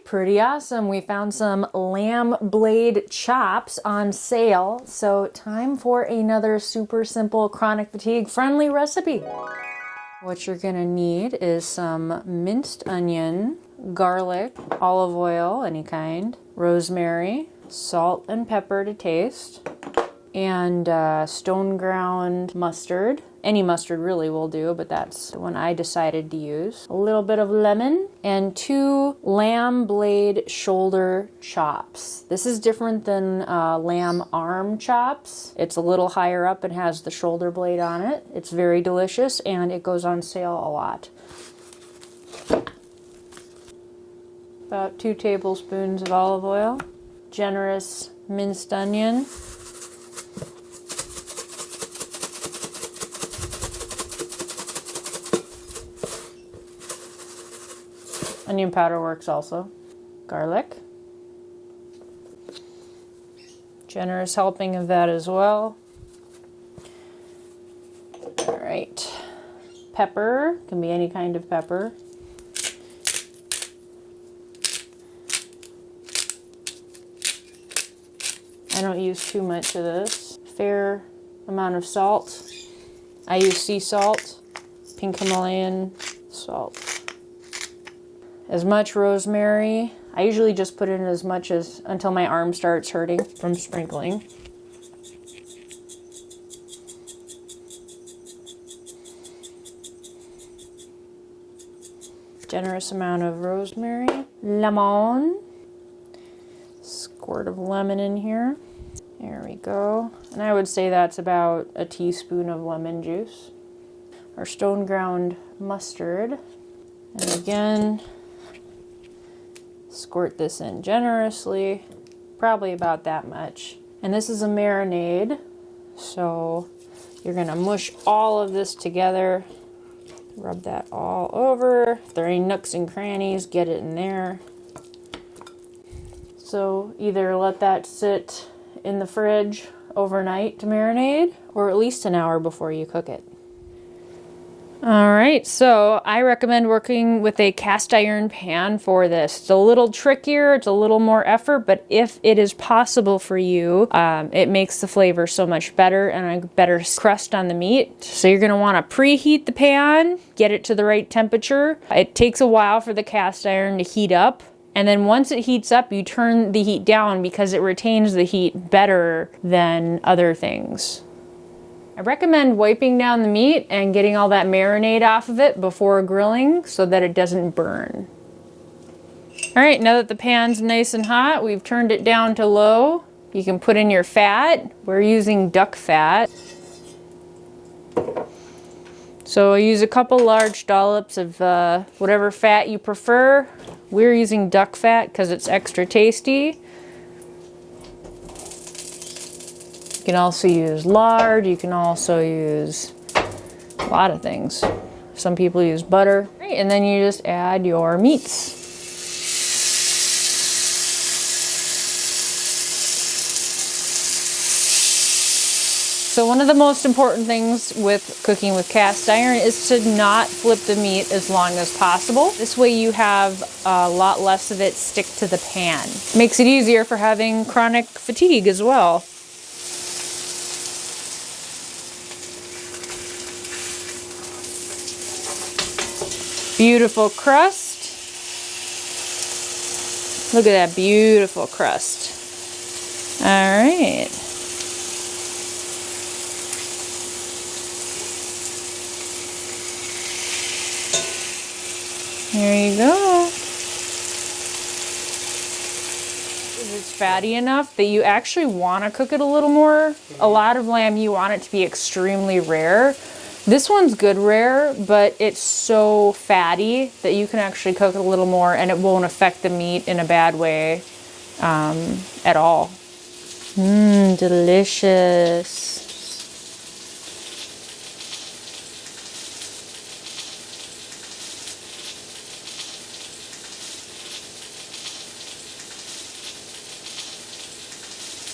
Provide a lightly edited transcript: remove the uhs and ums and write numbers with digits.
pretty awesome. We found some lamb blade chops on sale. So time for another super simple chronic fatigue friendly recipe. What you're gonna need is some minced onion, garlic, olive oil, any kind, rosemary, salt and pepper to taste, and stone ground mustard. Any mustard really will do, but that's the one I decided to use. A little bit of lemon and 2 lamb blade shoulder chops. This is different than lamb arm chops. It's a little higher up and has the shoulder blade on it. It's very delicious and it goes on sale a lot. About 2 tablespoons of olive oil, generous minced onion, onion powder works also. Garlic. Generous helping of that as well. All right. Pepper, can be any kind of pepper. I don't use too much of this. Fair amount of salt. I use sea salt, pink Himalayan salt. As much rosemary. I usually just put in as much as until my arm starts hurting from sprinkling. Generous amount of rosemary. Lemon. Squirt of lemon in here. There we go. And I would say that's about a teaspoon of lemon juice. Our stone ground mustard. And again, squirt this in generously, probably about that much. And this is a marinade, so you're gonna mush all of this together, rub that all over. If there are any nooks and crannies, get it in there. So either let that sit in the fridge overnight to marinate, or at least an hour before you cook it. All right, so I recommend working with a cast iron pan for this. It's a little trickier, it's a little more effort, but if it is possible for you, it makes the flavor so much better and a better crust on the meat. So you're gonna wanna preheat the pan, get it to the right temperature. It takes a while for the cast iron to heat up. And then once it heats up, you turn the heat down because it retains the heat better than other things. I recommend wiping down the meat and getting all that marinade off of it before grilling so that it doesn't burn. All right, now that the pan's nice and hot, we've turned it down to low. You can put in your fat. We're using duck fat. So I use a couple large dollops of whatever fat you prefer. We're using duck fat because it's extra tasty. You can also use lard, you can also use a lot of things. Some people use butter. Right, and then you just add your meats. So one of the most important things with cooking with cast iron is to not flip the meat as long as possible. This way you have a lot less of it stick to the pan. Makes it easier for having chronic fatigue as well. Beautiful crust. Look at that beautiful crust. All right. There you go. It's fatty enough that you actually want to cook it a little more. A lot of lamb, you want it to be extremely rare. This one's good rare, but it's so fatty that you can actually cook it a little more and it won't affect the meat in a bad way at all. Delicious.